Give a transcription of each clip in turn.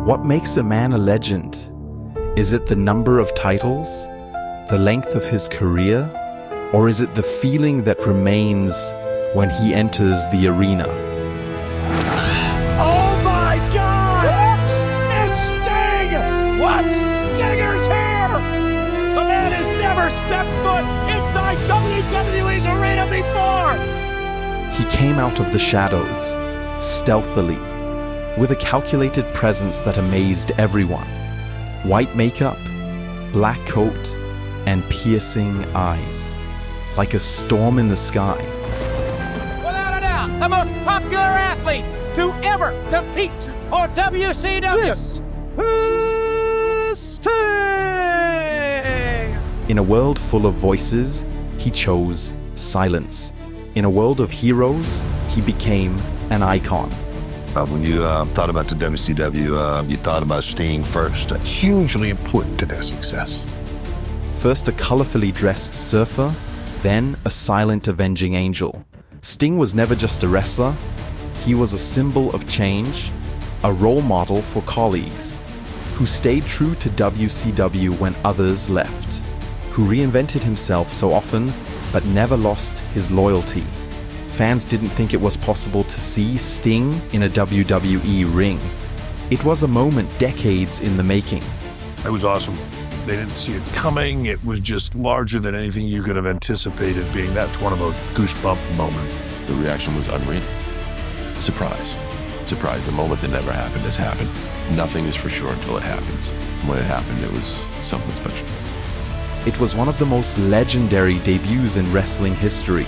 What makes a man a legend? Is it the number of titles? The length of his career? Or is it the feeling that remains when he enters the arena? Oh my God! It's Sting! What? Stinger's here! The man has never stepped foot inside WWE's arena before! He came out of the shadows, stealthily, with a calculated presence that amazed everyone. White makeup, black coat, and piercing eyes, like a storm in the sky. Without a doubt, the most popular athlete to ever compete for WCW. This is Sting! In a world full of voices, he chose silence. In a world of heroes, he became an icon. When you thought about the WCW, you thought about Sting first. Hugely important to their success. First a colorfully dressed surfer, then a silent avenging angel. Sting was never just a wrestler, he was a symbol of change, a role model for colleagues, who stayed true to WCW when others left, who reinvented himself so often but never lost his loyalty. Fans didn't think it was possible to see Sting in a WWE ring. It was a moment decades in the making. It was awesome. They didn't see it coming. It was just larger than anything you could have anticipated being. That's one of those goosebump moments. The reaction was unreal. Surprise. Surprise. The moment that never happened has happened. Nothing is for sure until it happens. When it happened, it was something special. It was one of the most legendary debuts in wrestling history.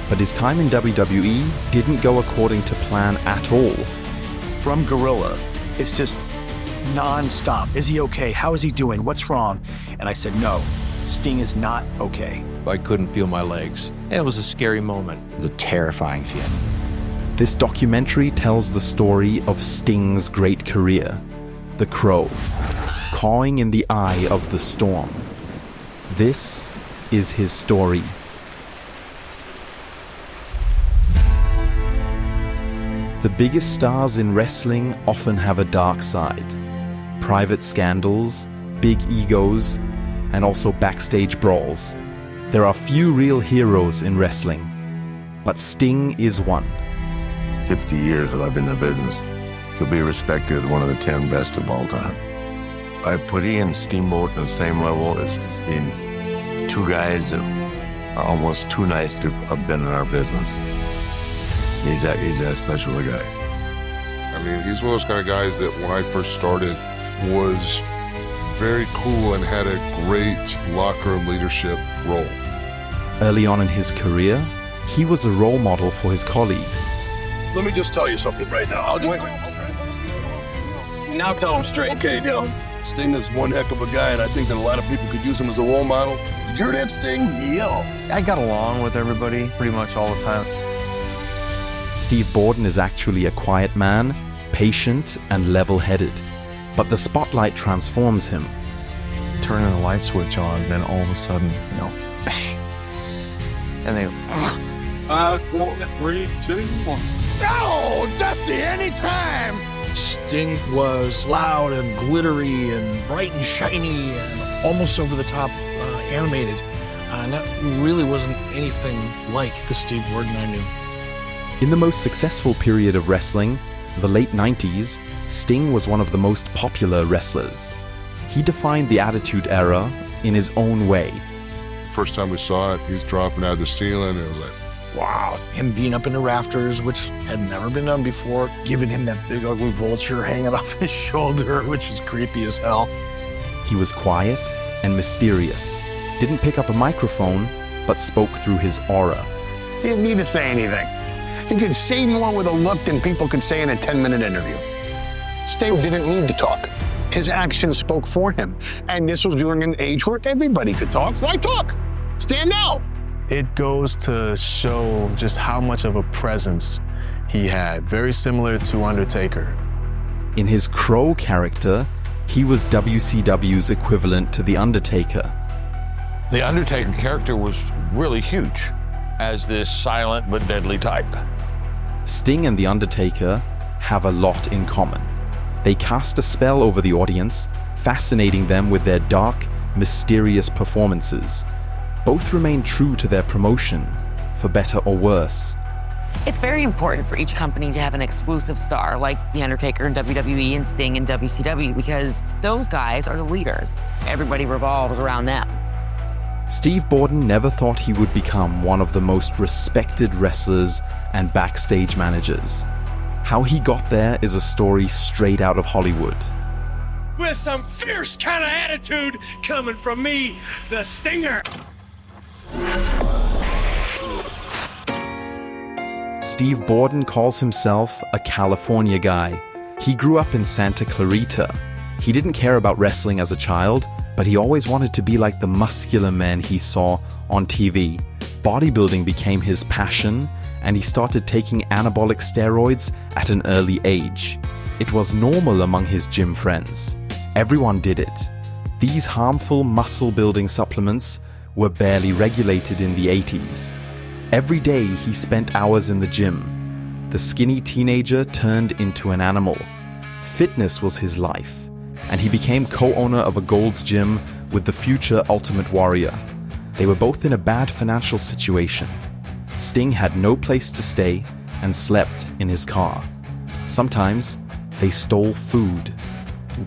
But his time in WWE didn't go according to plan at all. From Gorilla, it's just non-stop. Is he okay? How is he doing? What's wrong? And I said, no, Sting is not okay. I couldn't feel my legs. It was a scary moment. It was a terrifying feeling. This documentary tells the story of Sting's great career. The Crow, cawing in the eye of the storm. This is his story. The biggest stars in wrestling often have a dark side. Private scandals, big egos, and also backstage brawls. There are few real heroes in wrestling, but Sting is one. 50 years that I've been in the business, he'll be respected as one of the 10 best of all time. I put he and Steamboat on the same level as being two guys that are almost too nice to have been in our business. He's that special a guy. I mean, he's one of those kind of guys that when I first started was very cool and had a great locker room leadership role. Early on in his career, he was a role model for his colleagues. Let me just tell you something right now. Now tell him straight. Okay, Sting is one heck of a guy, and I think that a lot of people could use him as a role model. You hear that, Sting? Yeah. I got along with everybody pretty much all the time. Steve Borden is actually a quiet man, patient and level-headed. But the spotlight transforms him. Turning the light switch on, then all of a sudden, bang. And they... 5, 4, 3, 2, 1. Oh, Dusty, anytime! Sting was loud and glittery and bright and shiny and almost over the top animated. And that really wasn't anything like the Steve Borden I knew. In the most successful period of wrestling, the late 90s, Sting was one of the most popular wrestlers. He defined the Attitude Era in his own way. First time we saw it, he's dropping out of the ceiling, and it was like, Wow. Him being up in the rafters, which had never been done before, giving him that big ugly vulture hanging off his shoulder, which was creepy as hell. He was quiet and mysterious, didn't pick up a microphone, but spoke through his aura. He didn't need to say anything. He could say more with a look than people could say in a 10-minute interview. Sting didn't need to talk. His actions spoke for him. And this was during an age where everybody could talk. Why talk? Stand out. It goes to show just how much of a presence he had, very similar to Undertaker. In his Crow character, he was WCW's equivalent to The Undertaker. The Undertaker character was really huge as this silent but deadly type. Sting and The Undertaker have a lot in common. They cast a spell over the audience, fascinating them with their dark, mysterious performances. Both remained true to their promotion, for better or worse. It's very important for each company to have an exclusive star, like The Undertaker in WWE and Sting in WCW, because those guys are the leaders. Everybody revolves around them. Steve Borden never thought he would become one of the most respected wrestlers and backstage managers. How he got there is a story straight out of Hollywood. With some fierce kind of attitude coming from me, the Stinger. Steve Borden calls himself a California guy. He grew up in Santa Clarita. He didn't care about wrestling as a child, but he always wanted to be like the muscular men he saw on TV. Bodybuilding became his passion, and he started taking anabolic steroids at an early age. It was normal among his gym friends. Everyone did it. These harmful muscle-building supplements were barely regulated in the 80s. Every day he spent hours in the gym. The skinny teenager turned into an animal. Fitness was his life, and he became co-owner of a Gold's Gym with the future Ultimate Warrior. They were both in a bad financial situation. Sting had no place to stay and slept in his car. Sometimes they stole food.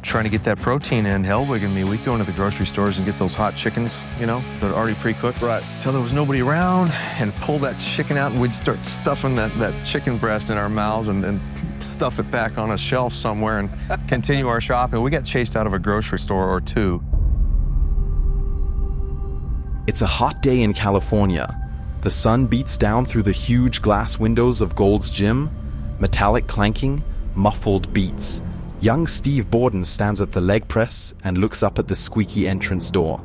Trying to get that protein in, 𝗖𝗥𝗘𝗚𝗏 and me, we'd go into the grocery stores and get those hot chickens, you know, that are already pre-cooked. Right. Till there was nobody around, and pull that chicken out, and we'd start stuffing that chicken breast in our mouths and stuff it back on a shelf somewhere and continue our shopping. We got chased out of a grocery store or two. It's a hot day in California. The sun beats down through the huge glass windows of Gold's Gym. Metallic clanking, muffled beats. Young Steve Borden stands at the leg press and looks up at the squeaky entrance door.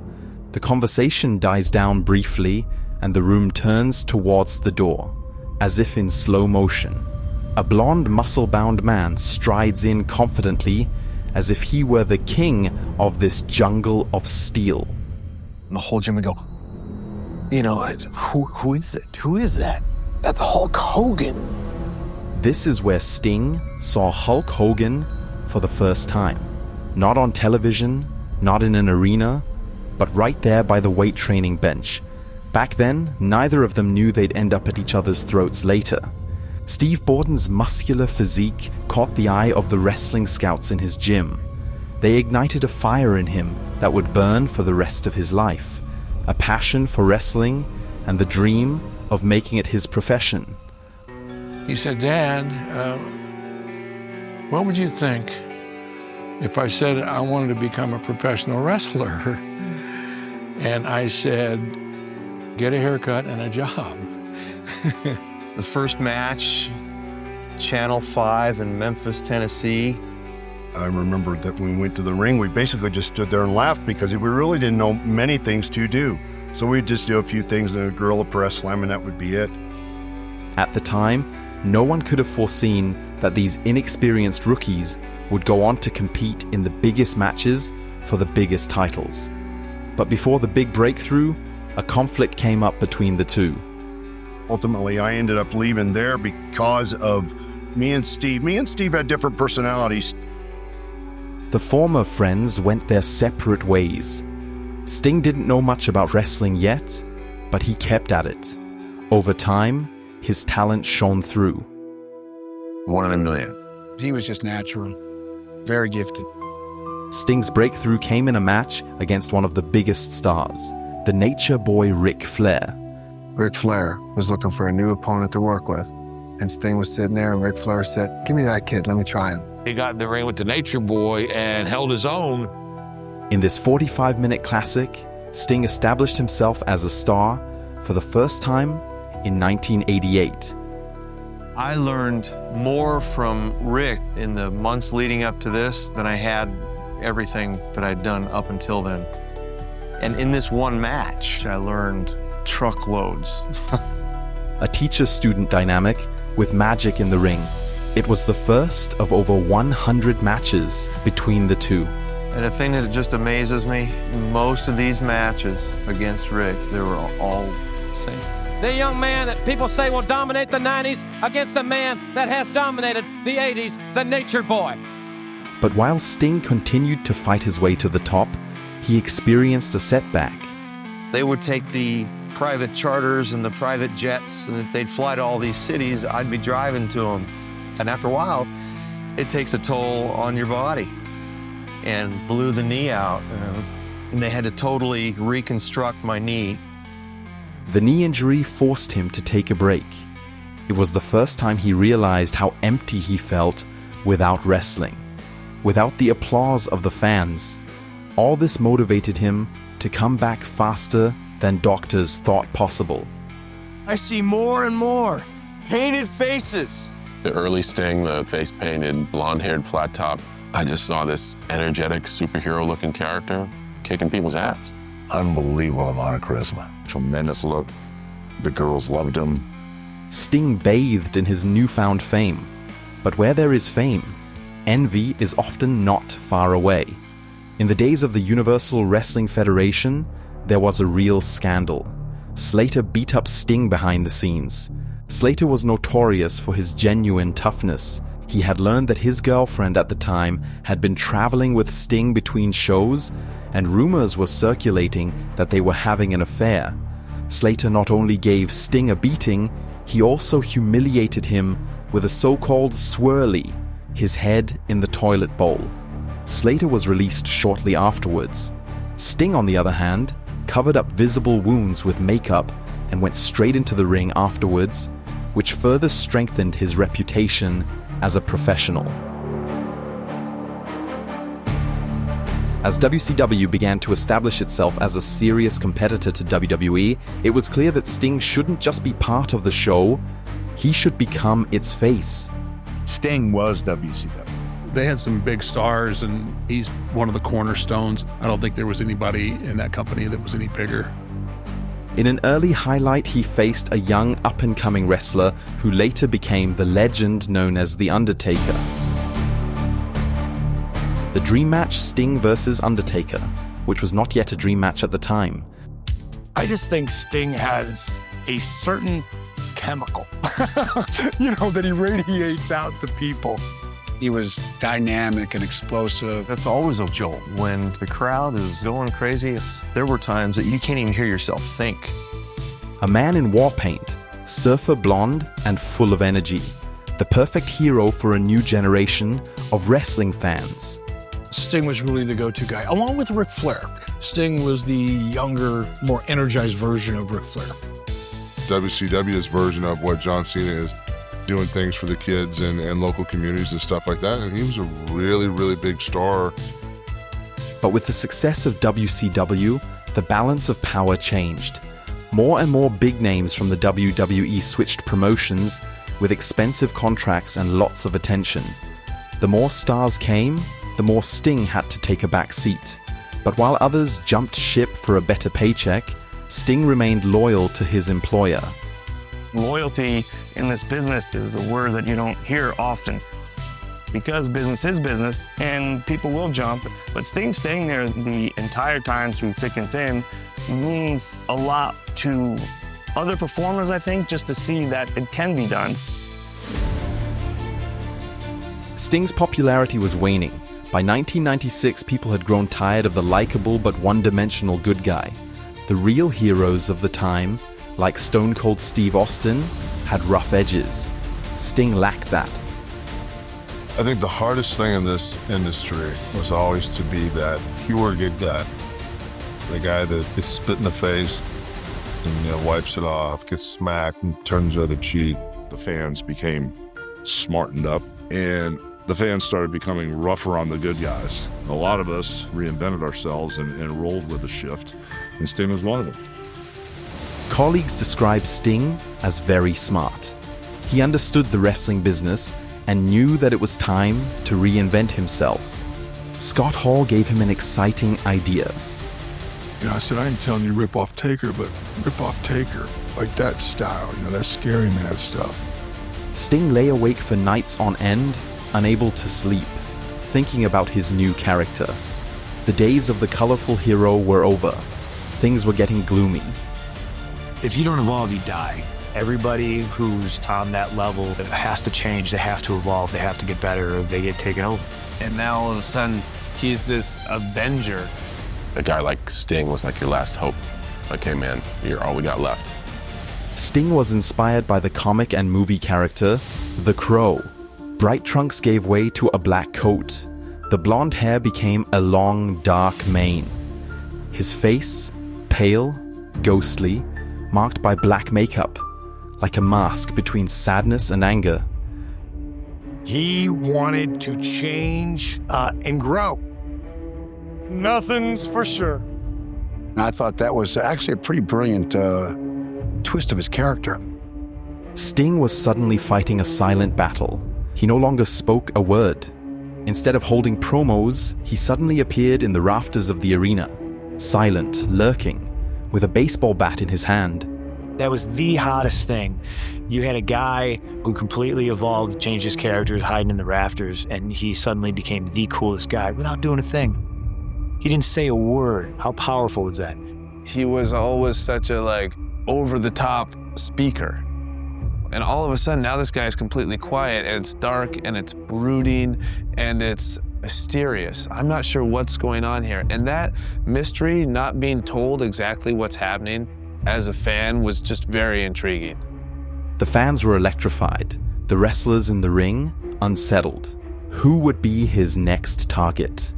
The conversation dies down briefly, and the room turns towards the door, as if in slow motion. A blonde, muscle-bound man strides in confidently, as if he were the king of this jungle of steel. And the whole gym would go, you know, who is it? Who is that? That's Hulk Hogan. This is where Sting saw Hulk Hogan for the first time. Not on television, not in an arena, but right there by the weight training bench. Back then, neither of them knew they'd end up at each other's throats later. Steve Borden's muscular physique caught the eye of the wrestling scouts in his gym. They ignited a fire in him that would burn for the rest of his life, a passion for wrestling and the dream of making it his profession. He said, "Dad, what would you think if I said I wanted to become a professional wrestler?" And I said, "Get a haircut and a job." The first match, Channel 5 in Memphis, Tennessee. I remember that when we went to the ring, we basically just stood there and laughed because we really didn't know many things to do. So we'd just do a few things in a gorilla press slam, and that would be it. At the time, no one could have foreseen that these inexperienced rookies would go on to compete in the biggest matches for the biggest titles. But before the big breakthrough, a conflict came up between the two. Ultimately, I ended up leaving there because of me and Steve. Me and Steve had different personalities. The former friends went their separate ways. Sting didn't know much about wrestling yet, but he kept at it. Over time, his talent shone through. 1 in a million. He was just natural, very gifted. Sting's breakthrough came in a match against one of the biggest stars, the Nature Boy Ric Flair. Ric Flair was looking for a new opponent to work with. And Sting was sitting there, and Ric Flair said, "Give me that kid, let me try him." He got in the ring with the Nature Boy and held his own. In this 45-minute classic, Sting established himself as a star for the first time in 1988. I learned more from Rick in the months leading up to this than I had everything that I'd done up until then. And in this one match, I learned truckloads. A teacher-student dynamic with magic in the ring. It was the first of over 100 matches between the two. And the thing that just amazes me, most of these matches against Rick, they were all the same. The young man that people say will dominate the 90s against the man that has dominated the 80s, the Nature Boy. But while Sting continued to fight his way to the top, he experienced a setback. They would take the private charters and the private jets, and they'd fly to all these cities. I'd be driving to them. And after a while, it takes a toll on your body, and blew the knee out. And they had to totally reconstruct my knee. The knee injury forced him to take a break. It was the first time he realized how empty he felt without wrestling, without the applause of the fans. All this motivated him to come back faster than doctors thought possible. I see more and more painted faces. The early Sting, the face painted, blonde-haired flat top, I just saw this energetic, superhero-looking character kicking people's ass. Unbelievable amount of charisma. Tremendous look. The girls loved him. Sting bathed in his newfound fame. But where there is fame, envy is often not far away. In the days of the Universal Wrestling Federation, there was a real scandal. Slater beat up Sting behind the scenes. Slater was notorious for his genuine toughness. He had learned that his girlfriend at the time had been traveling with Sting between shows, and rumors were circulating that they were having an affair. Slater not only gave Sting a beating, he also humiliated him with a so-called swirly, his head in the toilet bowl. Slater was released shortly afterwards. Sting, on the other hand, covered up visible wounds with makeup and went straight into the ring afterwards, which further strengthened his reputation as a professional. As WCW began to establish itself as a serious competitor to WWE, it was clear that Sting shouldn't just be part of the show, he should become its face. Sting was WCW. They had some big stars, and he's one of the cornerstones. I don't think there was anybody in that company that was any bigger. In an early highlight, he faced a young up-and-coming wrestler who later became the legend known as The Undertaker. The dream match, Sting vs. Undertaker, which was not yet a dream match at the time. I just think Sting has a certain chemical, that he radiates out to people. He was dynamic and explosive. That's always a jolt. When the crowd is going crazy, there were times that you can't even hear yourself think. A man in war paint, surfer blonde and full of energy. The perfect hero for a new generation of wrestling fans. Sting was really the go-to guy, along with Ric Flair. Sting was the younger, more energized version of Ric Flair. WCW's version of what John Cena is, doing things for the kids and local communities and stuff like that. And he was a really, really big star. But with the success of WCW, the balance of power changed. More and more big names from the WWE switched promotions with expensive contracts and lots of attention. The more stars came, the more Sting had to take a back seat. But while others jumped ship for a better paycheck, Sting remained loyal to his employer. Loyalty in this business is a word that you don't hear often, because business is business and people will jump, but Sting staying there the entire time through thick and thin means a lot to other performers, I think, just to see that it can be done. Sting's popularity was waning. By 1996, people had grown tired of the likable but one-dimensional good guy. The real heroes of the time, like Stone Cold Steve Austin, had rough edges. Sting lacked that. I think the hardest thing in this industry was always to be that pure good guy. The guy that is spit in the face and wipes it off, gets smacked and turns the other cheek. The fans became smartened up, and the fans started becoming rougher on the good guys. A lot of us reinvented ourselves and rolled with the shift, and Sting was one of them. Colleagues described Sting as very smart. He understood the wrestling business and knew that it was time to reinvent himself. Scott Hall gave him an exciting idea. I said, I ain't telling you rip off Taker, but rip off Taker, like that style, that scary man stuff. Sting lay awake for nights on end, unable to sleep, thinking about his new character. The days of the colorful hero were over. Things were getting gloomy. If you don't evolve, you die. Everybody who's on that level has to change, they have to evolve, they have to get better, or they get taken over. And now all of a sudden, he's this avenger. A guy like Sting was like your last hope. Like, hey man, you're all we got left. Sting was inspired by the comic and movie character, the Crow. Bright trunks gave way to a black coat. The blonde hair became a long, dark mane. His face, pale, ghostly, marked by black makeup, like a mask between sadness and anger. He wanted to change and grow. Nothing's for sure. I thought that was actually a pretty brilliant twist of his character. Sting was suddenly fighting a silent battle. He no longer spoke a word. Instead of holding promos, he suddenly appeared in the rafters of the arena, silent, lurking, with a baseball bat in his hand. That was the hottest thing. You had a guy who completely evolved, changed his character, hiding in the rafters, and he suddenly became the coolest guy without doing a thing. He didn't say a word. How powerful is that? He was always such a over-the-top speaker. And all of a sudden, now this guy is completely quiet, and it's dark, and it's brooding, and it's mysterious. I'm not sure what's going on here. And that mystery, not being told exactly what's happening as a fan, was just very intriguing. The fans were electrified. The wrestlers in the ring, unsettled. Who would be his next target?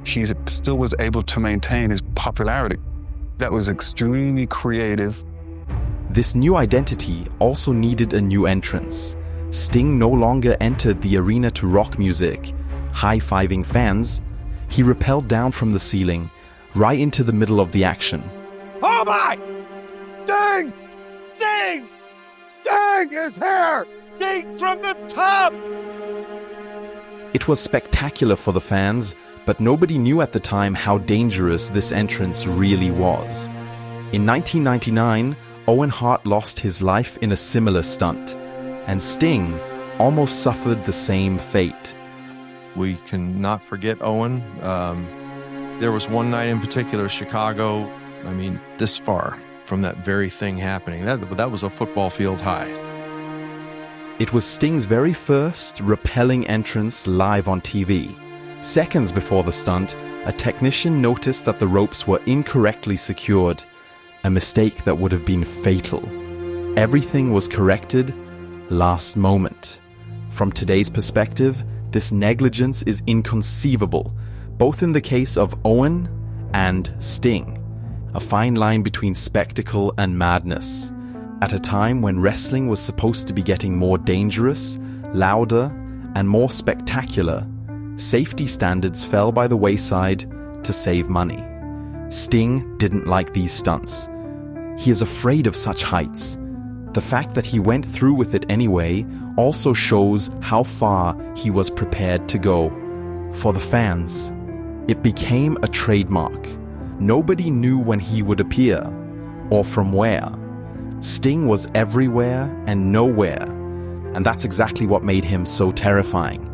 He still was able to maintain his popularity. That was extremely creative. This new identity also needed a new entrance. Sting no longer entered the arena to rock music, high-fiving fans. He rappelled down from the ceiling, right into the middle of the action. Oh my! Sting! Sting! Sting is here! Sting from the top! It was spectacular for the fans, but nobody knew at the time how dangerous this entrance really was. In 1999, Owen Hart lost his life in a similar stunt, and Sting almost suffered the same fate. We cannot forget Owen. There was one night in particular, Chicago, this far from that very thing happening. That was a football field high. It was Sting's very first repelling entrance live on TV. Seconds before the stunt, a technician noticed that the ropes were incorrectly secured, a mistake that would have been fatal. Everything was corrected last moment. From today's perspective, this negligence is inconceivable, both in the case of Owen and Sting, a fine line between spectacle and madness. At a time when wrestling was supposed to be getting more dangerous, louder, and more spectacular, safety standards fell by the wayside to save money. Sting didn't like these stunts. He is afraid of such heights. The fact that he went through with it anyway also shows how far he was prepared to go. For the fans, it became a trademark. Nobody knew when he would appear, or from where. Sting was everywhere and nowhere, and that's exactly what made him so terrifying.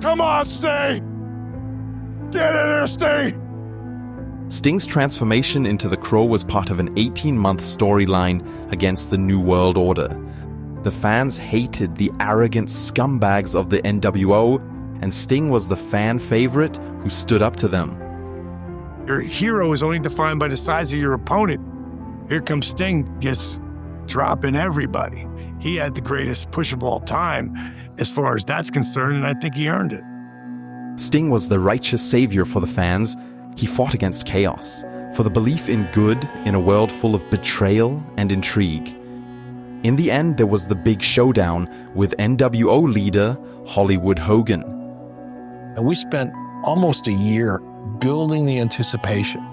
Come on, Sting! Get in there, Sting! Sting's transformation into the Crow was part of an 18-month storyline against the New World Order. The fans hated the arrogant scumbags of the NWO, and Sting was the fan favorite who stood up to them. Your hero is only defined by the size of your opponent. Here comes Sting, just dropping everybody. He had the greatest push of all time, as far as that's concerned, and I think he earned it. Sting was the righteous savior for the fans. He fought against chaos, for the belief in good in a world full of betrayal and intrigue. In the end, there was the big showdown with NWO leader Hollywood Hogan. And we spent almost a year building the anticipation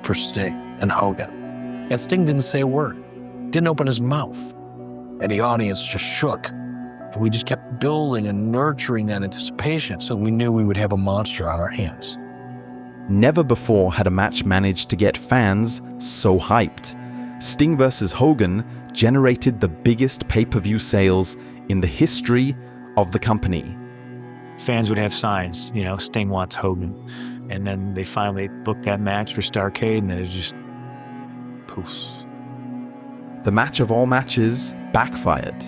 for Sting and Hogan. And Sting didn't say a word, didn't open his mouth. And the audience just shook. And we just kept building and nurturing that anticipation, so we knew we would have a monster on our hands. Never before had a match managed to get fans so hyped. Sting vs. Hogan generated the biggest pay-per-view sales in the history of the company. Fans would have signs, Sting wants Hogan. And then they finally booked that match for Starrcade, and then it just poofs. The match of all matches backfired.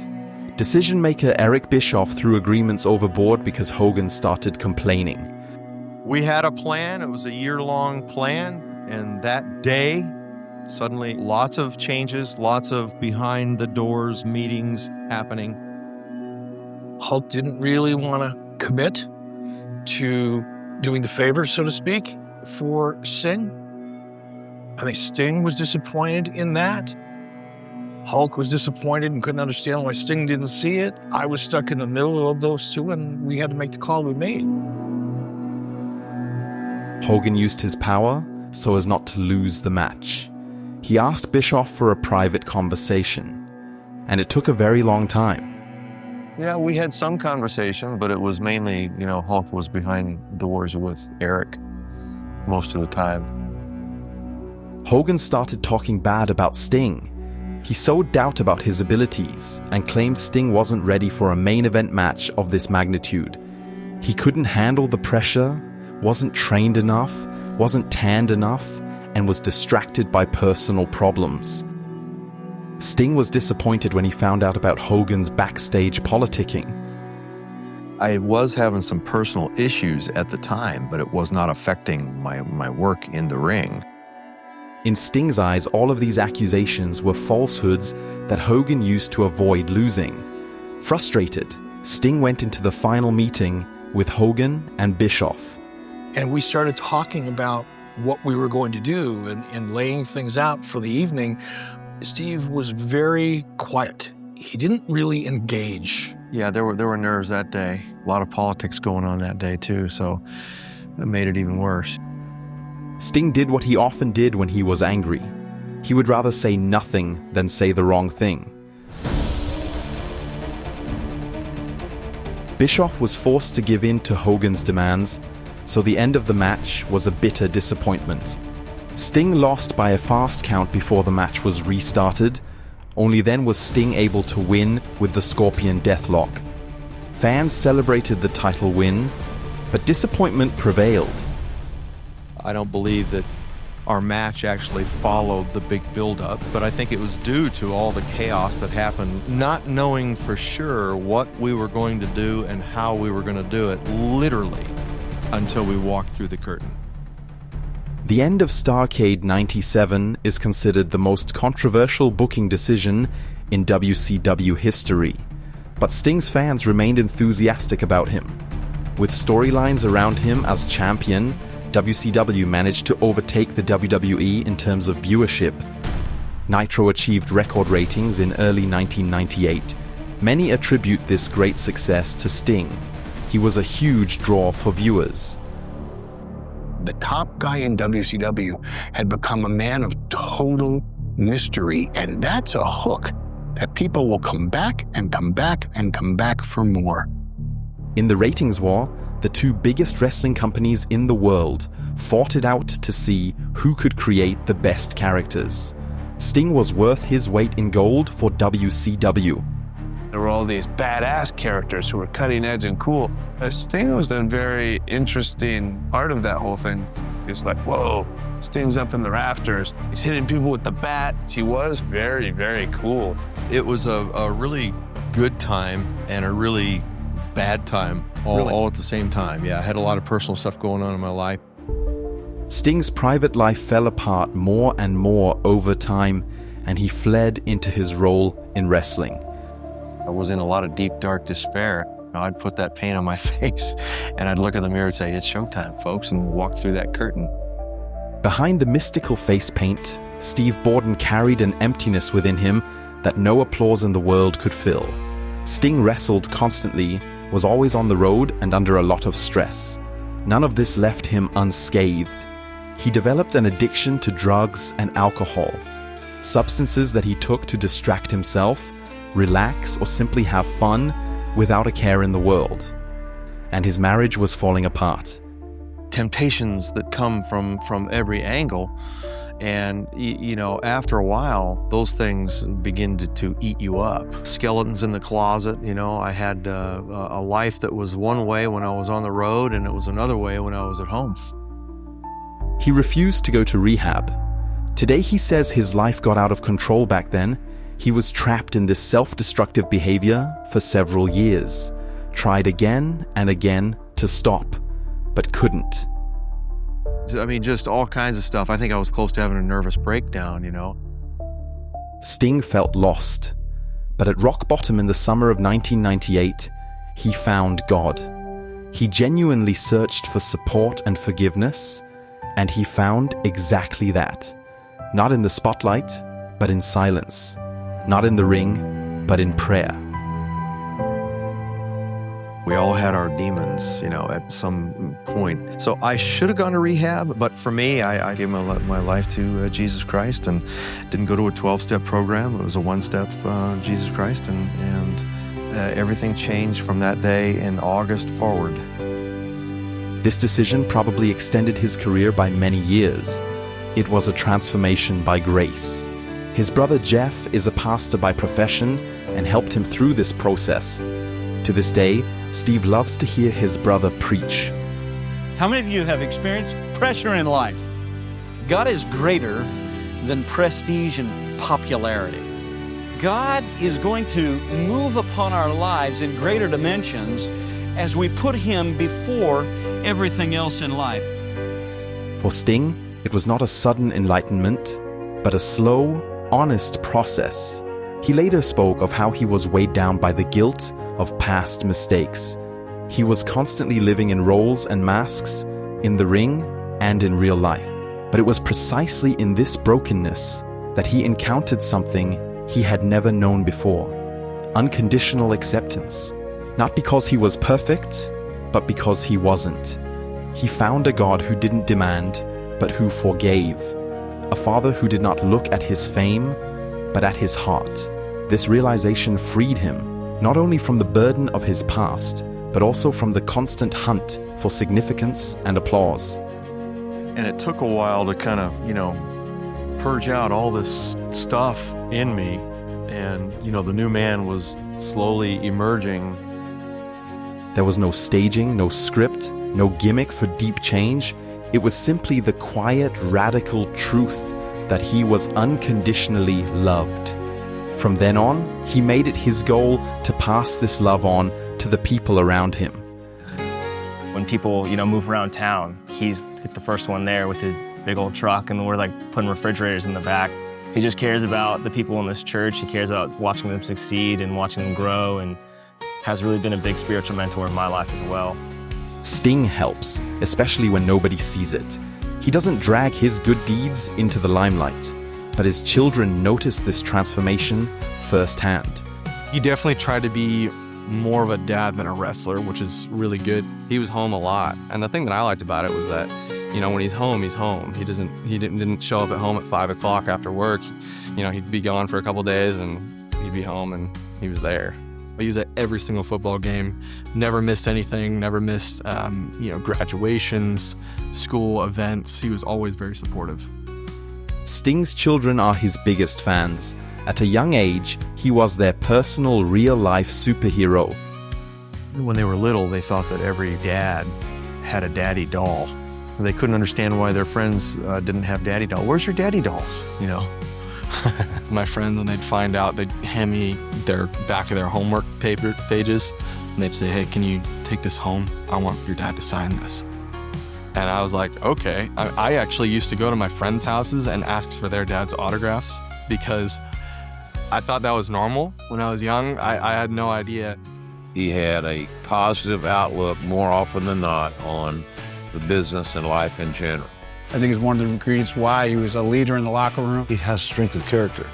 Decision maker Eric Bischoff threw agreements overboard because Hogan started complaining. We had a plan. It was a year-long plan. And that day, suddenly lots of changes, lots of behind-the-doors meetings happening. Hulk didn't really want to commit to doing the favor, so to speak, for Sting. I think Sting was disappointed in that. Hulk was disappointed and couldn't understand why Sting didn't see it. I was stuck in the middle of those two, and we had to make the call we made. Hogan used his power so as not to lose the match. He asked Bischoff for a private conversation, and it took a very long time. Yeah, we had some conversation, but it was mainly, Hulk was behind doors with Eric most of the time. Hogan started talking bad about Sting. He sowed doubt about his abilities and claimed Sting wasn't ready for a main event match of this magnitude. He couldn't handle the pressure, wasn't trained enough, wasn't tanned enough, and was distracted by personal problems. Sting was disappointed when he found out about Hogan's backstage politicking. I was having some personal issues at the time, but it was not affecting my work in the ring. In Sting's eyes, all of these accusations were falsehoods that Hogan used to avoid losing. Frustrated, Sting went into the final meeting with Hogan and Bischoff. And we started talking about what we were going to do and laying things out for the evening. Steve was very quiet. He didn't really engage. Yeah, there were nerves that day. A lot of politics going on that day too, so that made it even worse. Sting did what he often did when he was angry. He would rather say nothing than say the wrong thing. Bischoff was forced to give in to Hogan's demands, so the end of the match was a bitter disappointment. Sting lost by a fast count before the match was restarted. Only then was Sting able to win with the Scorpion Deathlock. Fans celebrated the title win, but disappointment prevailed. I don't believe that our match actually followed the big build-up, but I think it was due to all the chaos that happened, not knowing for sure what we were going to do and how we were going to do it, literally, until we walked through the curtain. The end of Starrcade 97 is considered the most controversial booking decision in WCW history, but Sting's fans remained enthusiastic about him. With storylines around him as champion, WCW managed to overtake the WWE in terms of viewership. Nitro achieved record ratings in early 1998. Many attribute this great success to Sting. He was a huge draw for viewers. The top guy in WCW had become a man of total mystery, and that's a hook that people will come back and come back and come back for more. In the ratings war, the two biggest wrestling companies in the world fought it out to see who could create the best characters. Sting was worth his weight in gold for WCW. There were all these badass characters who were cutting edge and cool. Sting was a very interesting part of that whole thing. It's like, whoa, Sting's up in the rafters. He's hitting people with the bat. He was very, very cool. It was a really good time and a really bad time all at the same time. Yeah, I had a lot of personal stuff going on in my life. Sting's private life fell apart more and more over time, and he fled into his role in wrestling. I was in a lot of deep, dark despair. I'd put that paint on my face and I'd look in the mirror and say, it's showtime, folks, and walk through that curtain. Behind the mystical face paint, Steve Borden carried an emptiness within him that no applause in the world could fill. Sting wrestled constantly, was always on the road and under a lot of stress. None of this left him unscathed. He developed an addiction to drugs and alcohol, substances that he took to distract himself, relax, or simply have fun without a care in the world. And his marriage was falling apart. Temptations that come from every angle. And, after a while, those things begin to eat you up. Skeletons in the closet, I had a life that was one way when I was on the road, and it was another way when I was at home. He refused to go to rehab. Today he says his life got out of control back then. He was trapped in this self-destructive behavior for several years, tried again and again to stop, but couldn't. I mean, just all kinds of stuff. I think I was close to having a nervous breakdown, you know. Sting felt lost, but at rock bottom in the summer of 1998, he found God. He genuinely searched for support and forgiveness, and he found exactly that. Not in the spotlight, but in silence. Not in the ring, but in prayer. We all had our demons, you know, at some point. So I should have gone to rehab, but for me, I gave my life to Jesus Christ and didn't go to a 12-step program. It was a one-step Jesus Christ, and everything changed from that day in August forward. This decision probably extended his career by many years. It was a transformation by grace. His brother Jeff is a pastor by profession and helped him through this process. To this day, Steve loves to hear his brother preach. How many of you have experienced pressure in life? God is greater than prestige and popularity. God is going to move upon our lives in greater dimensions as we put Him before everything else in life. For Sting, it was not a sudden enlightenment, but a slow, honest process. He later spoke of how he was weighed down by the guilt of past mistakes. He was constantly living in roles and masks, in the ring and in real life. But it was precisely in this brokenness that he encountered something he had never known before: unconditional acceptance. Not because he was perfect, but because he wasn't. He found a God who didn't demand, but who forgave. A Father who did not look at his fame, but at his heart. This realization freed him, not only from the burden of his past, but also from the constant hunt for significance and applause. And it took a while to kind of, you know, purge out all this stuff in me. And, you know, the new man was slowly emerging. There was no staging, no script, no gimmick for deep change. It was simply the quiet, radical truth that he was unconditionally loved. From then on, he made it his goal to pass this love on to the people around him. When people, you know, move around town, he's the first one there with his big old truck, and we're like putting refrigerators in the back. He just cares about the people in this church. He cares about watching them succeed and watching them grow, and has really been a big spiritual mentor in my life as well. Sting helps, especially when nobody sees it. He doesn't drag his good deeds into the limelight, but his children notice this transformation firsthand. He definitely tried to be more of a dad than a wrestler, which is really good. He was home a lot, and the thing that I liked about it was that, you know, when he's home, he's home. He didn't show up at home at 5 o'clock after work. You know, he'd be gone for a couple days, and he'd be home, and he was there. He was at every single football game, never missed anything, never missed, you know, graduations, school events. He was always very supportive. Sting's children are his biggest fans. At a young age, he was their personal, real-life superhero. When they were little, they thought that every dad had a daddy doll. They couldn't understand why their friends didn't have daddy dolls. Where's your daddy dolls, you know? My friends, when they'd find out, they'd hand me their back of their homework pages, and they'd say, "Hey, can you take this home? I want your dad to sign this." And I was like, okay. I actually used to go to my friends' houses and ask for their dad's autographs because I thought that was normal when I was young. I had no idea. He had a positive outlook more often than not on the business and life in general. I think it's one of the reasons why he was a leader in the locker room. He has strength of character.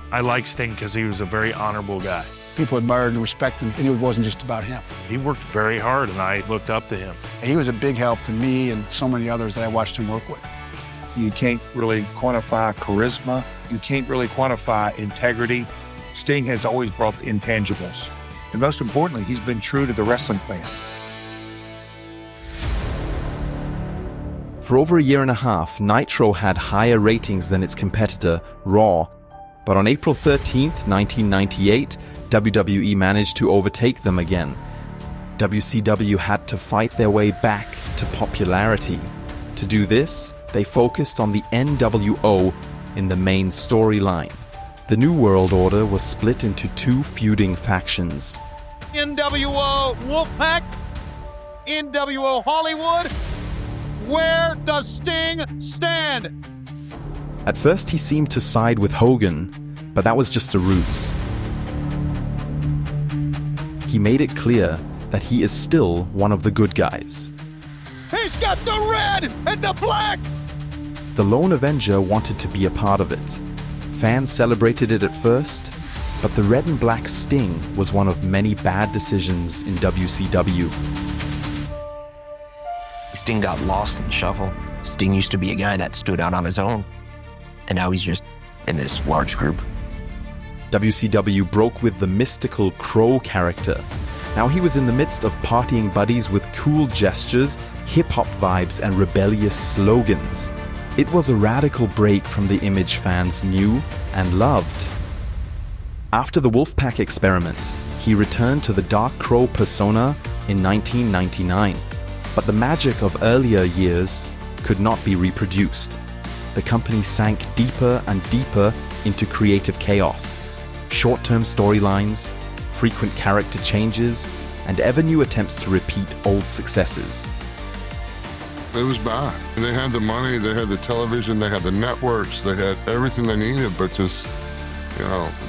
I like Sting because he was a very honorable guy. People admired and respected him, and it wasn't just about him. He worked very hard, and I looked up to him. He was a big help to me and so many others that I watched him work with. You can't really quantify charisma. You can't really quantify integrity. Sting has always brought the intangibles. And most importantly, he's been true to the wrestling fan. For over a year and a half, Nitro had higher ratings than its competitor, Raw. But on April 13th, 1998, WWE managed to overtake them again. WCW had to fight their way back to popularity. To do this, they focused on the NWO in the main storyline. The New World Order was split into two feuding factions. NWO Wolfpack, NWO Hollywood. Where does Sting stand? At first, he seemed to side with Hogan, but that was just a ruse. He made it clear that he is still one of the good guys. He's got the red and the black! The Lone Avenger wanted to be a part of it. Fans celebrated it at first, but the red and black Sting was one of many bad decisions in WCW. Sting got lost in the shuffle. Sting used to be a guy that stood out on his own, and now he's just in this large group. WCW broke with the mystical Crow character. Now he was in the midst of partying buddies with cool gestures, hip-hop vibes, and rebellious slogans. It was a radical break from the image fans knew and loved. After the Wolfpack experiment, he returned to the Dark Crow persona in 1999. But the magic of earlier years could not be reproduced. The company sank deeper and deeper into creative chaos. Short-term storylines, frequent character changes, and ever-new attempts to repeat old successes. It was bad. They had the money, they had the television, they had the networks, they had everything they needed, but just,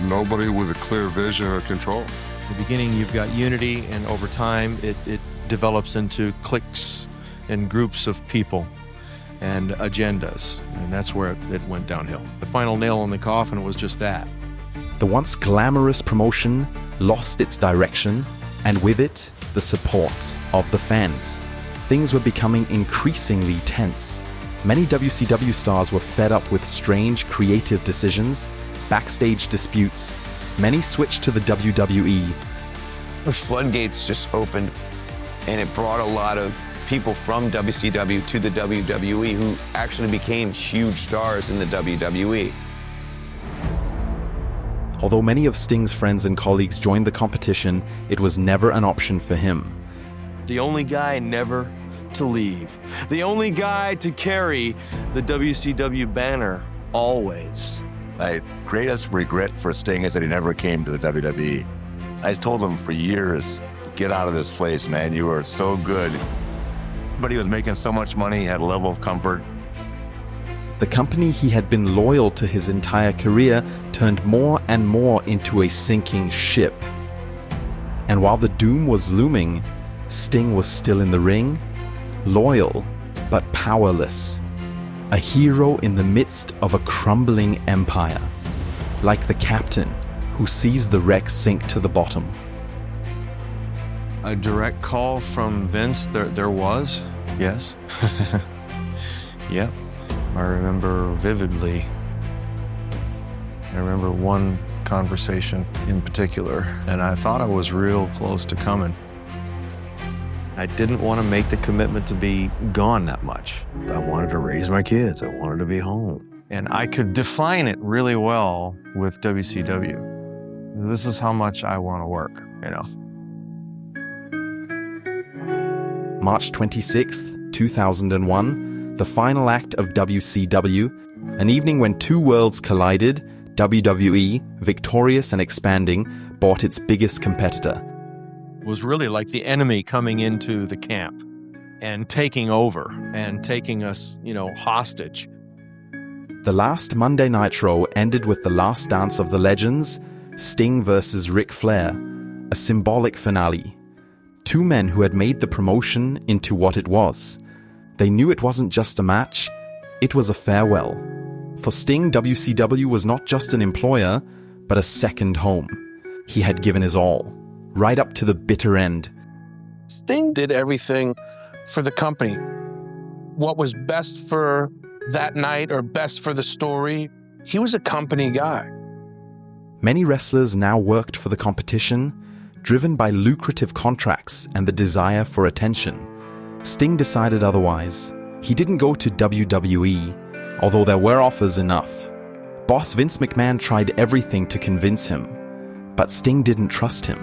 nobody with a clear vision or control. In the beginning, you've got unity, and over time, it develops into cliques and groups of people and agendas, and that's where it went downhill. The final nail in the coffin was just that. The once glamorous promotion lost its direction, and with it, the support of the fans. Things were becoming increasingly tense. Many WCW stars were fed up with strange creative decisions, backstage disputes. Many switched to the WWE. The floodgates just opened, and it brought a lot of people from WCW to the WWE who actually became huge stars in the WWE. Although many of Sting's friends and colleagues joined the competition, it was never an option for him. The only guy never to leave. The only guy to carry the WCW banner always. My greatest regret for Sting is that he never came to the WWE. I told him for years, get out of this place, man. You are so good. But he was making so much money, he had a level of comfort. The company he had been loyal to his entire career turned more and more into a sinking ship. And while the doom was looming, Sting was still in the ring, loyal but powerless. A hero in the midst of a crumbling empire, like the captain who sees the wreck sink to the bottom. A direct call from Vince, there was, yes. Yep, I remember vividly. I remember one conversation in particular, and I thought I was real close to coming. I didn't want to make the commitment to be gone that much. I wanted to raise my kids. I wanted to be home. And I could define it really well with WCW. This is how much I want to work, March 26th, 2001, the final act of WCW, an evening when two worlds collided. WWE, victorious and expanding, bought its biggest competitor. Was really like the enemy coming into the camp and taking over and taking us, hostage. The last Monday Nitro ended with the last dance of the legends, Sting versus Ric Flair, a symbolic finale. Two men who had made the promotion into what it was. They knew it wasn't just a match, it was a farewell. For Sting, WCW was not just an employer, but a second home. He had given his all, right up to the bitter end. Sting did everything for the company. What was best for that night or best for the story, he was a company guy. Many wrestlers now worked for the competition, driven by lucrative contracts and the desire for attention. Sting decided otherwise. He didn't go to WWE, although there were offers enough. Boss Vince McMahon tried everything to convince him, but Sting didn't trust him.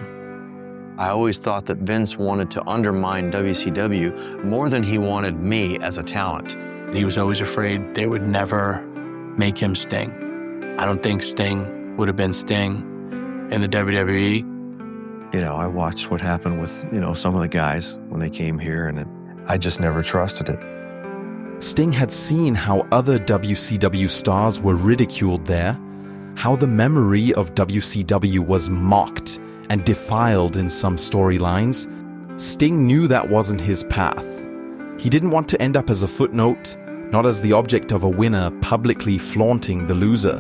I always thought that Vince wanted to undermine WCW more than he wanted me as a talent. He was always afraid they would never make him Sting. I don't think Sting would have been Sting in the WWE. You know, I watched what happened with, some of the guys when they came here, and I just never trusted it. Sting had seen how other WCW stars were ridiculed there, how the memory of WCW was mocked and defiled in some storylines. Sting knew that wasn't his path. He didn't want to end up as a footnote, not as the object of a winner publicly flaunting the loser.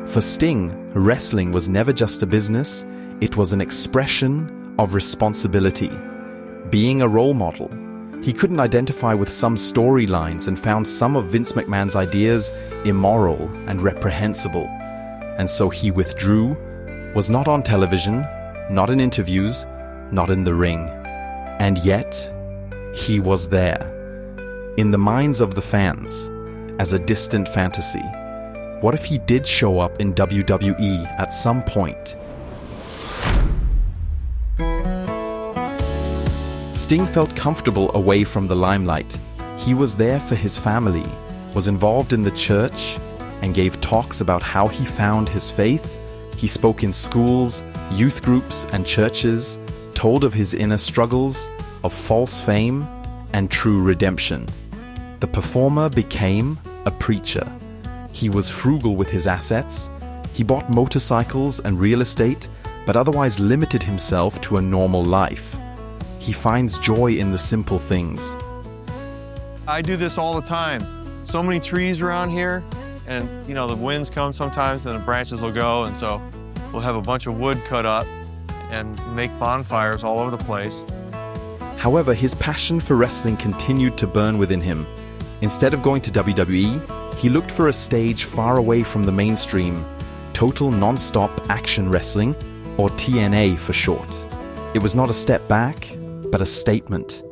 For Sting, wrestling was never just a business, it was an expression of responsibility. Being a role model, he couldn't identify with some storylines and found some of Vince McMahon's ideas immoral and reprehensible. And so he withdrew, was not on television, not in interviews, not in the ring. And yet, he was there. In the minds of the fans, as a distant fantasy. What if he did show up in WWE at some point? Sting felt comfortable away from the limelight. He was there for his family, was involved in the church, and gave talks about how he found his faith. He spoke in schools, youth groups, and churches, told of his inner struggles, of false fame, and true redemption. The performer became a preacher. He was frugal with his assets. He bought motorcycles and real estate, but otherwise limited himself to a normal life. He finds joy in the simple things. I do this all the time. So many trees around here, and the winds come sometimes and the branches will go, and so we'll have a bunch of wood cut up and make bonfires all over the place. However, his passion for wrestling continued to burn within him. Instead of going to WWE, he looked for a stage far away from the mainstream, total non-stop action wrestling, or TNA for short. It was not a step back, but a statement.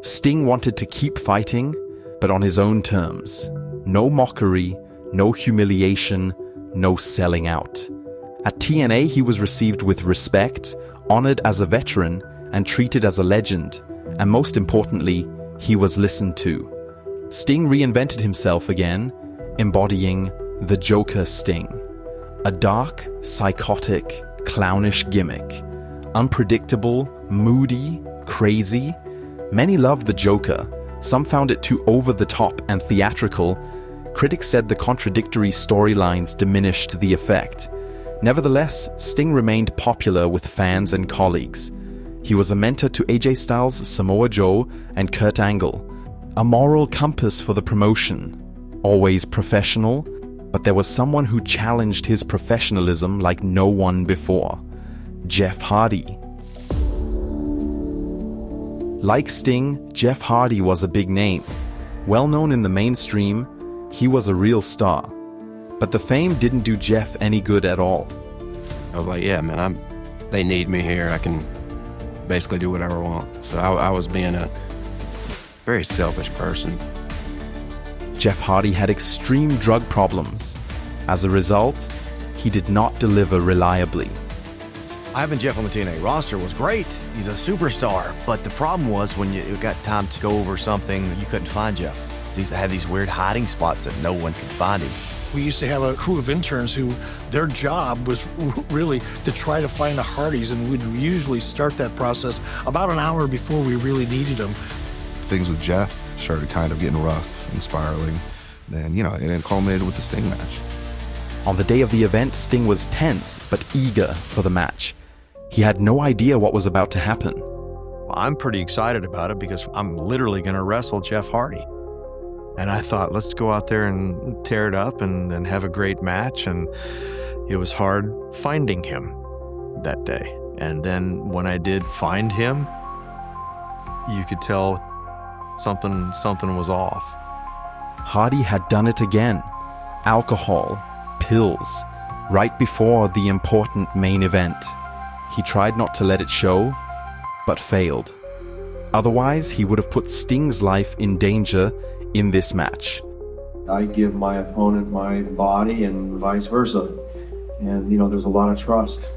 Sting wanted to keep fighting, but on his own terms. No mockery, no humiliation, no selling out. At TNA, he was received with respect, honored as a veteran, and treated as a legend. And most importantly, he was listened to. Sting reinvented himself again, embodying the Joker Sting. A dark, psychotic, clownish gimmick. Unpredictable, moody, crazy. Many loved the Joker. Some found it too over-the-top and theatrical. Critics said the contradictory storylines diminished the effect. Nevertheless, Sting remained popular with fans and colleagues. He was a mentor to AJ Styles, Samoa Joe, and Kurt Angle. A moral compass for the promotion. Always professional, but there was someone who challenged his professionalism like no one before. Jeff Hardy. Like Sting, Jeff Hardy was a big name. Well known in the mainstream, he was a real star. But the fame didn't do Jeff any good at all. I was like, yeah, man, they need me here. I can basically do whatever I want. So I was being a very selfish person. Jeff Hardy had extreme drug problems. As a result, he did not deliver reliably. Having Jeff on the TNA roster was great. He's a superstar. But the problem was when you got time to go over something, you couldn't find Jeff. He had these weird hiding spots that no one could find him. We used to have a crew of interns who their job was really to try to find the Hardys, and we'd usually start that process about an hour before we really needed them. Things with Jeff started kind of getting rough and spiraling. Then, and it culminated with the Sting match. On the day of the event, Sting was tense but eager for the match. He had no idea what was about to happen. Well, I'm pretty excited about it because I'm literally going to wrestle Jeff Hardy. And I thought, let's go out there and tear it up and then have a great match. And it was hard finding him that day. And then when I did find him, you could tell something was off. Hardy had done it again. Alcohol, pills, right before the important main event. He tried not to let it show, but failed. Otherwise, he would have put Sting's life in danger in this match. I give my opponent my body and vice versa. And, there's a lot of trust.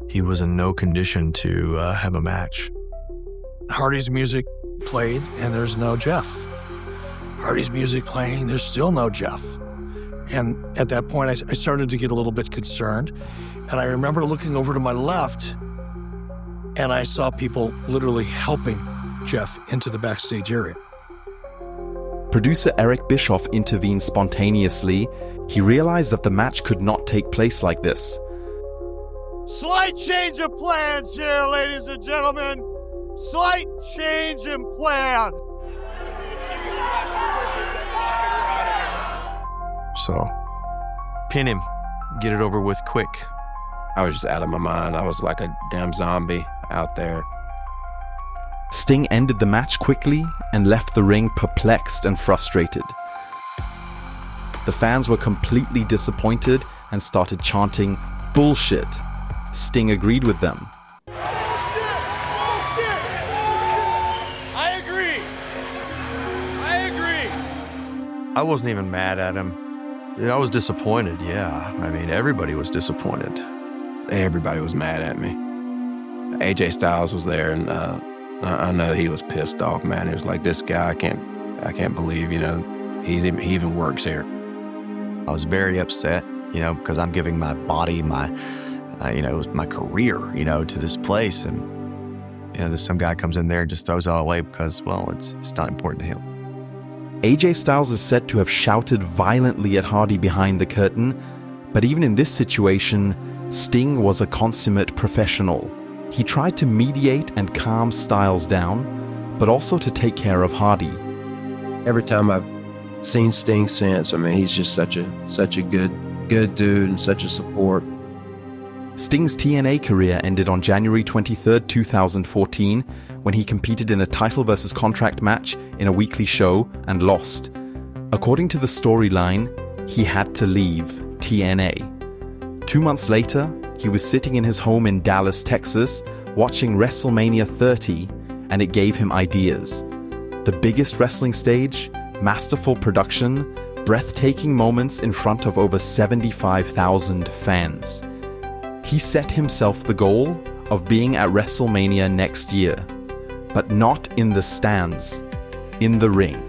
He was in no condition to have a match. Hardy's music played, and there's no Jeff. Hardy's music playing, there's still no Jeff. And at that point, I started to get a little bit concerned. And I remember looking over to my left, and I saw people literally helping Jeff into the backstage area. Producer Eric Bischoff intervened spontaneously. He realized that the match could not take place like this. Slight change of plans here, ladies and gentlemen. Slight change in plans. So, pin him. Get it over with quick. I was just out of my mind. I was like a damn zombie out there. Sting ended the match quickly and left the ring perplexed and frustrated. The fans were completely disappointed and started chanting, "Bullshit." Sting agreed with them. I agree. I wasn't even mad at him. I was disappointed, yeah. I mean, everybody was disappointed. Everybody was mad at me. AJ Styles was there, and I know he was pissed off, man. He was like, this guy, I can't believe, he even works here. I was very upset, because I'm giving my body, my career, to this place. And, there's some guy comes in there and just throws it all away because, well, it's not important to him. AJ Styles is said to have shouted violently at Hardy behind the curtain, but even in this situation, Sting was a consummate professional. He tried to mediate and calm Styles down, but also to take care of Hardy. Every time I've seen Sting since, I mean, he's just such a good dude and such a support. Sting's TNA career ended on January 23, 2014, when he competed in a title versus contract match in a weekly show and lost. According to the storyline, he had to leave TNA. 2 months later, he was sitting in his home in Dallas, Texas, watching WrestleMania 30, and it gave him ideas. The biggest wrestling stage, masterful production, breathtaking moments in front of over 75,000 fans. He set himself the goal of being at WrestleMania next year, but not in the stands, in the ring.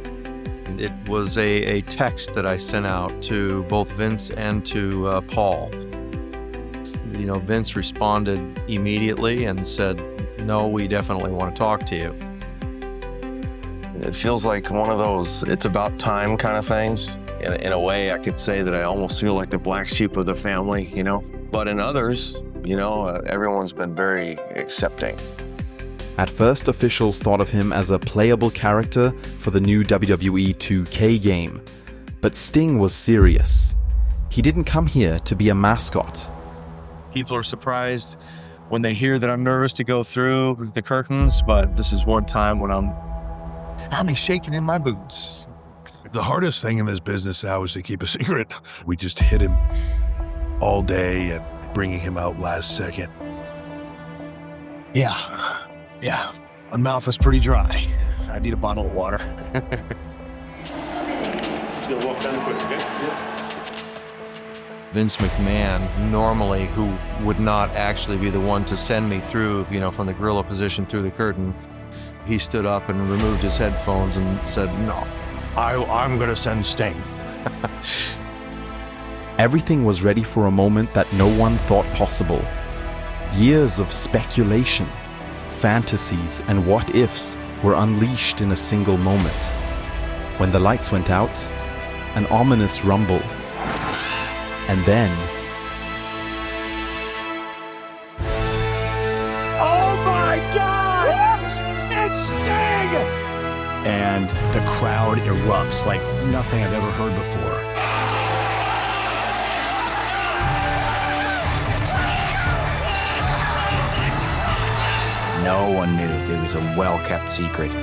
It was a text that I sent out to both Vince and to Paul. Vince responded immediately and said, "No, we definitely want to talk to you." It feels like one of those it's about time kind of things. In a way, I could say that I almost feel like the black sheep of the family, But in others, everyone's been very accepting. At first, officials thought of him as a playable character for the new WWE 2K game. But Sting was serious. He didn't come here to be a mascot. People are surprised when they hear that I'm nervous to go through the curtains, but this is one time when I'm shaking in my boots. The hardest thing in this business now is to keep a secret. We just hit him all day and bringing him out last second. Yeah. My mouth is pretty dry. I need a bottle of water. Vince McMahon, normally, who would not actually be the one to send me through, from the gorilla position through the curtain, he stood up and removed his headphones and said, "No, I'm going to send Sting." Everything was ready for a moment that no one thought possible. Years of speculation, fantasies, and what-ifs were unleashed in a single moment. When the lights went out, an ominous rumble. And then... Oh my God! It's Sting! And the crowd erupts like nothing I've ever heard before. No one knew. It was a well-kept secret.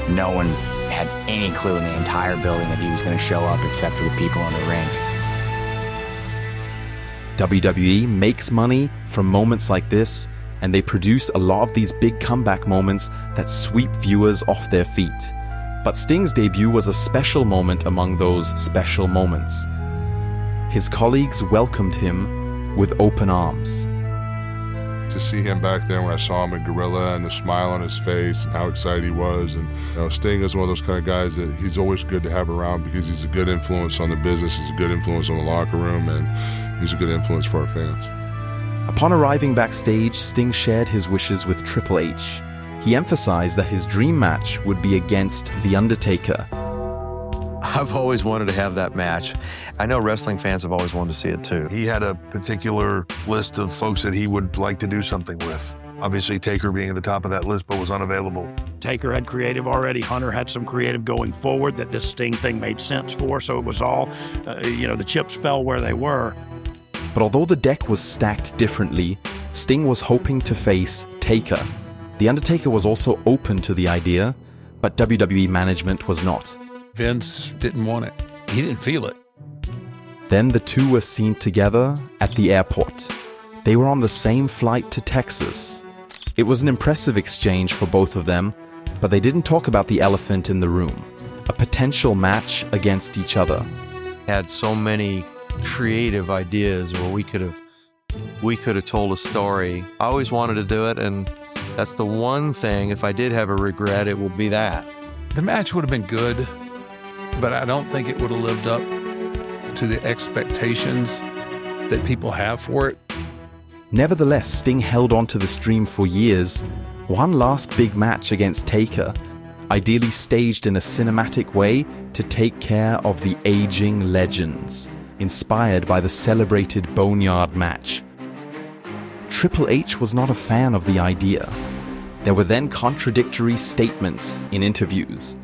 No one had any clue in the entire building that he was going to show up except for the people in the ring. WWE makes money from moments like this, and they produce a lot of these big comeback moments that sweep viewers off their feet. But Sting's debut was a special moment among those special moments. His colleagues welcomed him with open arms. to see him back there when I saw him in Gorilla and the smile on his face and how excited he was. And Sting is one of those kind of guys that he's always good to have around because he's a good influence on the business, he's a good influence on the locker room, and he's a good influence for our fans. Upon arriving backstage, Sting shared his wishes with Triple H. He emphasized that his dream match would be against The Undertaker. I've always wanted to have that match. I know wrestling fans have always wanted to see it too. He had a particular list of folks that he would like to do something with. Obviously, Taker being at the top of that list, but was unavailable. Taker had creative already. Hunter had some creative going forward that this Sting thing made sense for, so it was all, the chips fell where they were. But although the deck was stacked differently, Sting was hoping to face Taker. The Undertaker was also open to the idea, but WWE management was not. Vince didn't want it. He didn't feel it. Then the two were seen together at the airport. They were on the same flight to Texas. It was an impressive exchange for both of them, but they didn't talk about the elephant in the room, a potential match against each other. Had so many creative ideas where we could have told a story. I always wanted to do it, and that's the one thing, if I did have a regret, it will be that. The match would have been good, but I don't think it would have lived up to the expectations that people have for it. Nevertheless, Sting held on to this dream for years. One last big match against Taker, ideally staged in a cinematic way to take care of the aging legends, inspired by the celebrated Boneyard match. Triple H was not a fan of the idea. There were then contradictory statements in interviews.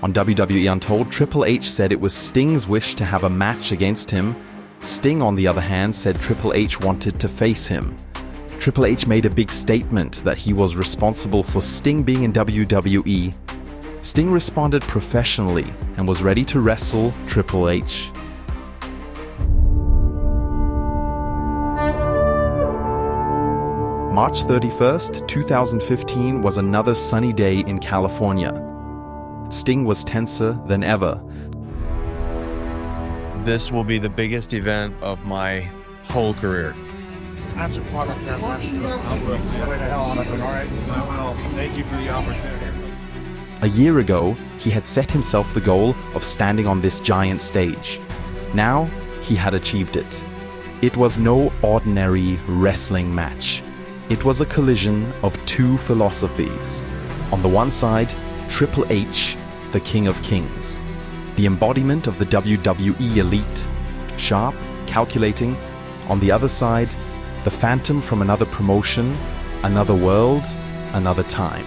On WWE Untold, Triple H said it was Sting's wish to have a match against him. Sting, on the other hand, said Triple H wanted to face him. Triple H made a big statement that he was responsible for Sting being in WWE. Sting responded professionally and was ready to wrestle Triple H. March 31st, 2015 was another sunny day in California. Sting was tenser than ever. This will be the biggest event of my whole career. Have some fun up there, man. I will. Enjoy the hell out of it, all right? I will. Thank you for the opportunity. A year ago, he had set himself the goal of standing on this giant stage. Now, he had achieved it. It was no ordinary wrestling match. It was a collision of two philosophies. On the one side, Triple H, the King of Kings, the embodiment of the WWE elite, sharp, calculating. On the other side, the phantom from another promotion, another world, another time.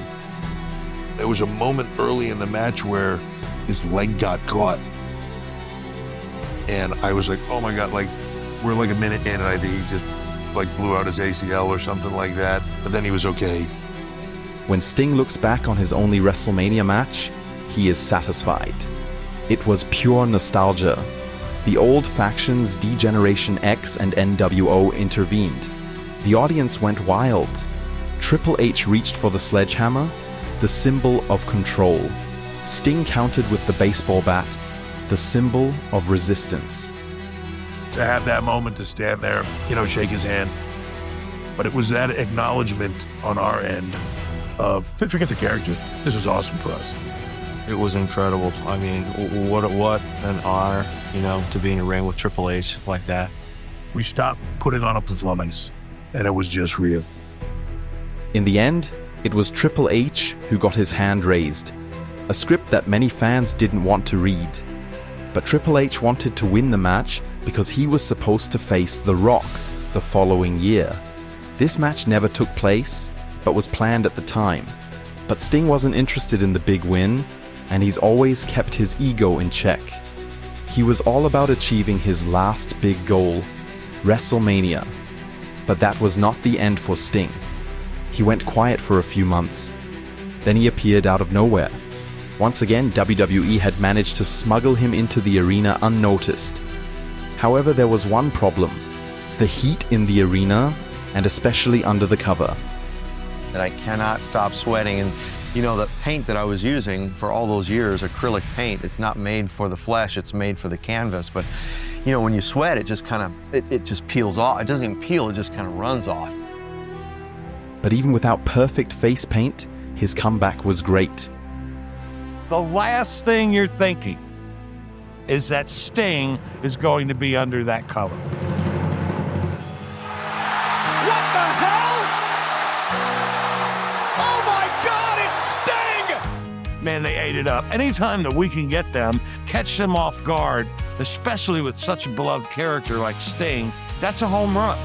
There was a moment early in the match where his leg got caught. And I was like, oh my God, we're like a minute in and I think he just blew out his ACL or something like that. But then he was okay. When Sting looks back on his only WrestleMania match, he is satisfied. It was pure nostalgia. The old factions D-Generation X and NWO intervened. The audience went wild. Triple H reached for the sledgehammer, the symbol of control. Sting countered with the baseball bat, the symbol of resistance. To have that moment to stand there, shake his hand. But it was that acknowledgement on our end of, forget the characters, this is awesome for us. It was incredible. I mean, what an honor, to be in a ring with Triple H like that. We stopped putting on a performance, and it was just real. In the end, it was Triple H who got his hand raised, a script that many fans didn't want to read. But Triple H wanted to win the match because he was supposed to face The Rock the following year. This match never took place, but was planned at the time. But Sting wasn't interested in the big win, and he's always kept his ego in check. He was all about achieving his last big goal, WrestleMania. But that was not the end for Sting. He went quiet for a few months. Then he appeared out of nowhere. Once again, WWE had managed to smuggle him into the arena unnoticed. However, there was one problem: the heat in the arena, and especially under the cover. And I cannot stop sweating. And the paint that I was using for all those years, acrylic paint, it's not made for the flesh, it's made for the canvas. But when you sweat, it just peels off. It doesn't even peel, it just kind of runs off. But even without perfect face paint, his comeback was great. The last thing you're thinking is that Sting is going to be under that color. What the hell? Oh my God, it's Sting! Man, they ate it up. Anytime that we can get them, catch them off guard, especially with such a beloved character like Sting, that's a home run.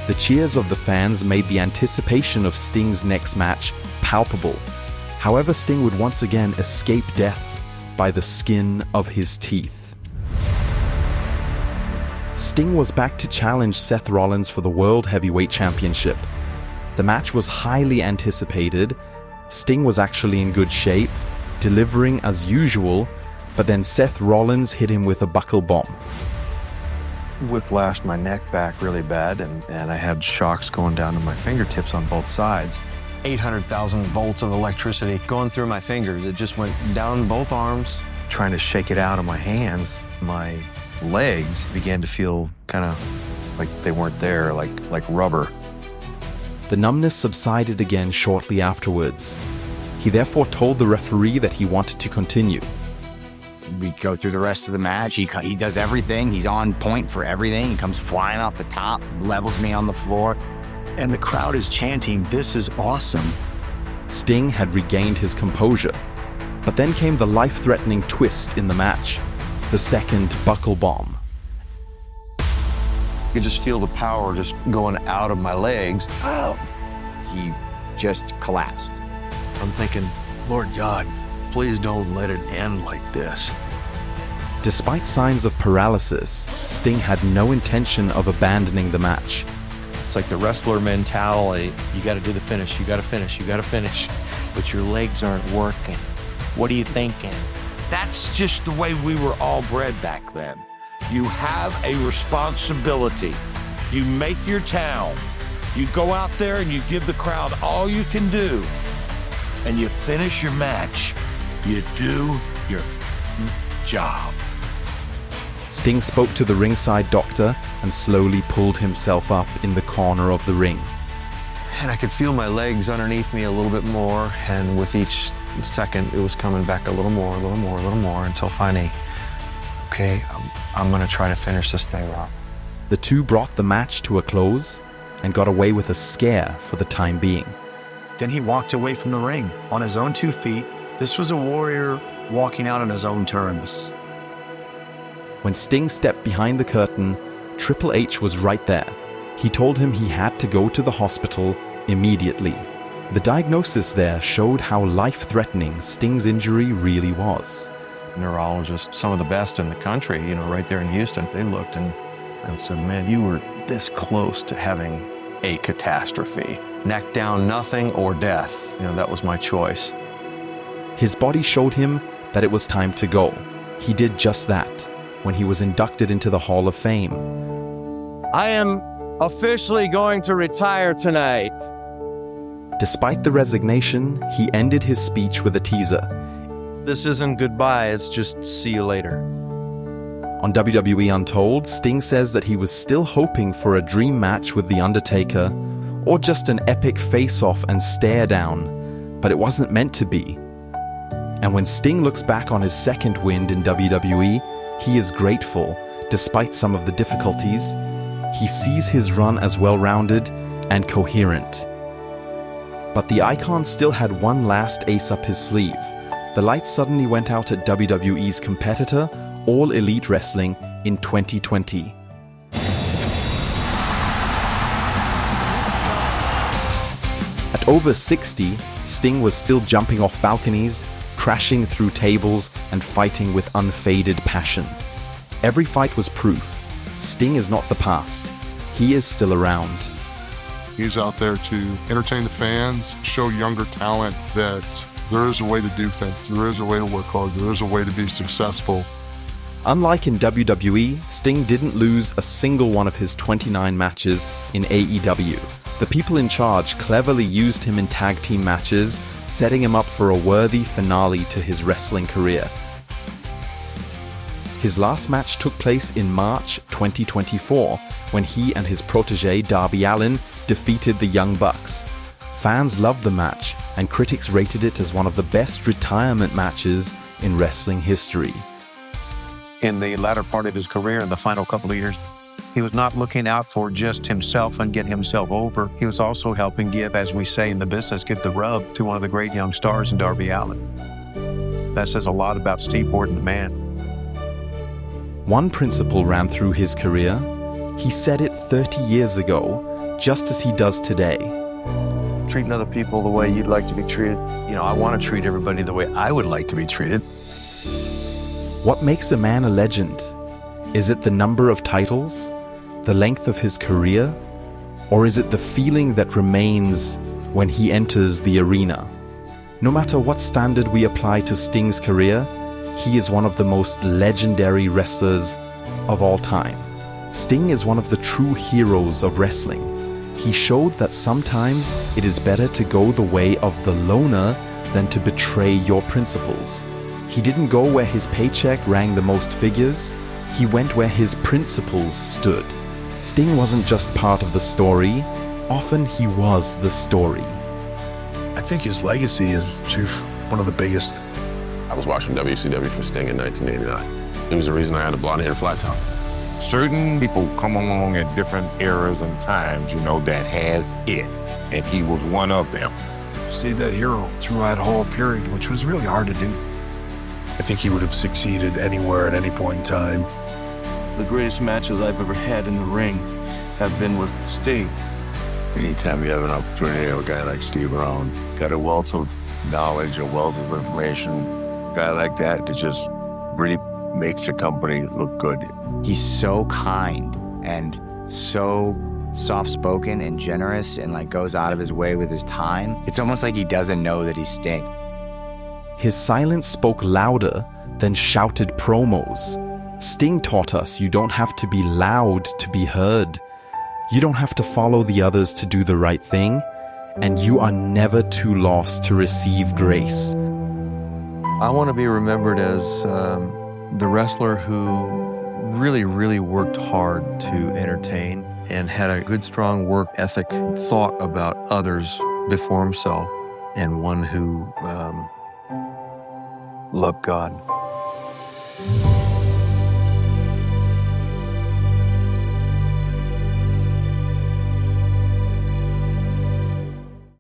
The cheers of the fans made the anticipation of Sting's next match palpable. However, Sting would once again escape death by the skin of his teeth. Sting was back to challenge Seth Rollins for the World Heavyweight Championship. The match was highly anticipated. Sting was actually in good shape, delivering as usual, but then Seth Rollins hit him with a buckle bomb. Whiplashed my neck back really bad, and I had shocks going down to my fingertips on both sides. 800,000 volts of electricity going through my fingers. It just went down both arms. Trying to shake it out of my hands, my legs began to feel kind of like they weren't there, like rubber. The numbness subsided again shortly afterwards. He therefore told the referee that he wanted to continue. We go through the rest of the match. He does everything. He's on point for everything. He comes flying off the top, levels me on the floor. And the crowd is chanting, "This is awesome." Sting had regained his composure. But then came the life-threatening twist in the match, the second buckle bomb. You could just feel the power just going out of my legs. Oh! He just collapsed. I'm thinking, Lord God, please don't let it end like this. Despite signs of paralysis, Sting had no intention of abandoning the match. It's like the wrestler mentality. You got to do the finish. You got to finish. You got to finish. But your legs aren't working. What are you thinking? That's just the way we were all bred back then. You have a responsibility. You make your town. You go out there and you give the crowd all you can do. And you finish your match. You do your job. Sting spoke to the ringside doctor and slowly pulled himself up in the corner of the ring. And I could feel my legs underneath me a little bit more, and with each second, it was coming back a little more, until finally, okay, I'm gonna try to finish this thing off. The two brought the match to a close and got away with a scare for the time being. Then he walked away from the ring on his own 2 feet. This was a warrior walking out on his own terms. When Sting stepped behind the curtain, Triple H was right there. He told him he had to go to the hospital immediately. The diagnosis there showed how life-threatening Sting's injury really was. Neurologists, some of the best in the country, right there in Houston, they looked and said, man, you were this close to having a catastrophe. Neck down, nothing, or death. That was my choice. His body showed him that it was time to go. He did just that when he was inducted into the Hall of Fame. I am officially going to retire tonight. Despite the resignation, he ended his speech with a teaser. This isn't goodbye, it's just see you later. On WWE Untold, Sting says that he was still hoping for a dream match with The Undertaker, or just an epic face-off and stare down, but it wasn't meant to be. And when Sting looks back on his second win in WWE, he is grateful, despite some of the difficulties. He sees his run as well-rounded and coherent. But the icon still had one last ace up his sleeve. The lights suddenly went out at WWE's competitor, All Elite Wrestling, in 2020. At over 60, Sting was still jumping off balconies, crashing through tables, and fighting with unfaded passion. Every fight was proof. Sting is not the past. He is still around. He's out there to entertain the fans, show younger talent that there is a way to do things. There is a way to work hard. There is a way to be successful. Unlike in WWE, Sting didn't lose a single one of his 29 matches in AEW. The people in charge cleverly used him in tag team matches, setting him up for a worthy finale to his wrestling career. His last match took place in March 2024 when he and his protege Darby Allin defeated the Young Bucks. Fans loved the match, and critics rated it as one of the best retirement matches in wrestling history. In the latter part of his career, in the final couple of years, he was not looking out for just himself and get himself over. He was also helping give, as we say in the business, give the rub to one of the great young stars in Darby Allin. That says a lot about Steve Borden, the man. One principle ran through his career. He said it 30 years ago, just as he does today. Treating other people the way you'd like to be treated. You know, I want to treat everybody the way I would like to be treated. What makes a man a legend? Is it the number of titles? The length of his career? Or is it the feeling that remains when he enters the arena? No matter what standard we apply to Sting's career, he is one of the most legendary wrestlers of all time. Sting is one of the true heroes of wrestling. He showed that sometimes it is better to go the way of the loner than to betray your principles. He didn't go where his paycheck rang the most figures. He went where his principles stood. Sting wasn't just part of the story. Often he was the story. I think his legacy is one of the biggest. I was watching WCW for Sting in 1989. It was the reason I had a blonde hair flat top. Certain people come along at different eras and times, you know, that has it, and he was one of them. See that hero through that whole period, which was really hard to do. I think he would have succeeded anywhere at any point in time. The greatest matches I've ever had in the ring have been with Sting. Anytime you have an opportunity to have a guy like Steve around, got a wealth of knowledge, a wealth of information, a guy like that just really makes the company look good. He's so kind and so soft-spoken and generous and like goes out of his way with his time. It's almost like he doesn't know that he's Sting. His silence spoke louder than shouted promos. Sting taught us you don't have to be loud to be heard. You don't have to follow the others to do the right thing, and you are never too lost to receive grace. I want to be remembered as the wrestler who really, really worked hard to entertain and had a good, strong work ethic, thought about others before himself, and one who loved God.